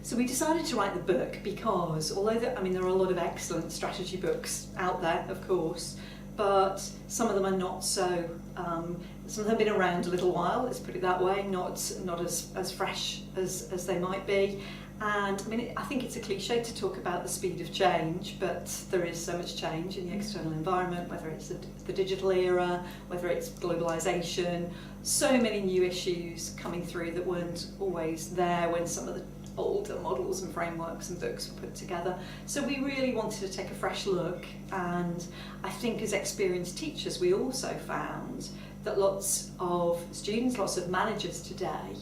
So we decided to write the book because although there are a lot of excellent strategy books out there, of course, but some of them are not so, some of them have been around a little while, let's put it that way, not as fresh as they might be. And I think it's a cliche to talk about the speed of change, but there is so much change in the external environment, whether it's the digital era, whether it's globalisation, so many new issues coming through that weren't always there when some of the older models and frameworks and books were put together. So we really wanted to take a fresh look, and I think as experienced teachers we also found that lots of students, lots of managers today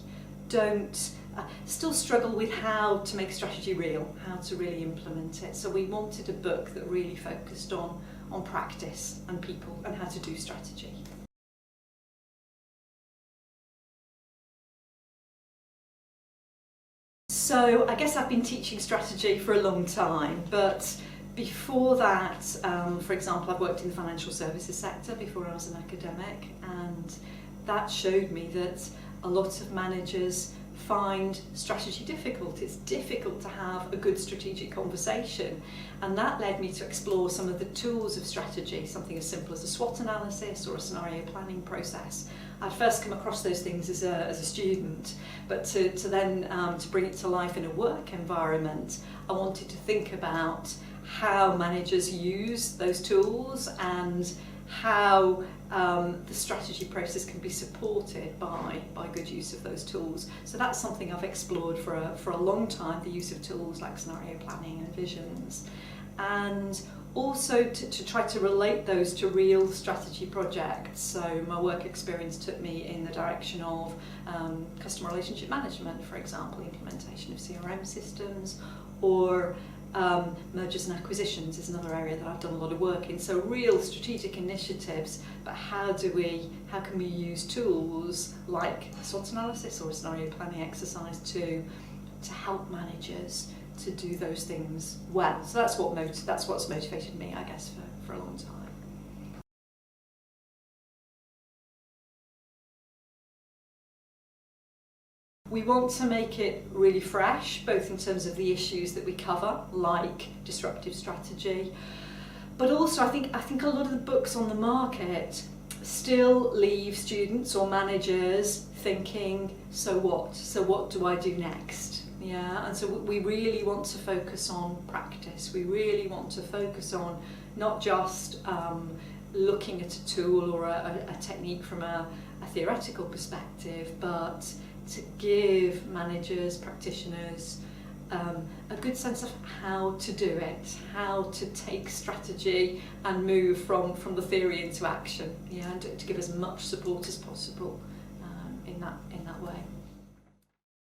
still struggle with how to make strategy real, how to really implement it. So we wanted a book that really focused on practice and people and how to do strategy. So I guess I've been teaching strategy for a long time, but before that, for example, I've worked in the financial services sector before I was an academic, and that showed me that a lot of managers find strategy difficult. It's difficult to have a good strategic conversation, and that led me to explore some of the tools of strategy, something as simple as a SWOT analysis or a scenario planning process. I'd first come across those things as a student, but to then bring it to life in a work environment, I wanted to think about how managers use those tools and how the strategy process can be supported by good use of those tools. So that's something I've explored for a long time, the use of tools like scenario planning and visions, and also to try to relate those to real strategy projects. So my work experience took me in the direction of customer relationship management, for example, implementation of CRM systems, or mergers and acquisitions is another area that I've done a lot of work in. So real strategic initiatives, but how can we use tools like a SWOT analysis or a scenario planning exercise to help managers to do those things well. So that's what's motivated me, I guess, for a long time. We want to make it really fresh, both in terms of the issues that we cover, like disruptive strategy, but also I think a lot of the books on the market still leave students or managers thinking, so what? So what do I do next? Yeah, and so we really want to focus on practice. We really want to focus on not just looking at a tool or a technique from a theoretical perspective, but to give managers, practitioners, a good sense of how to do it, how to take strategy and move from the theory into action, yeah, and to give as much support as possible in that way.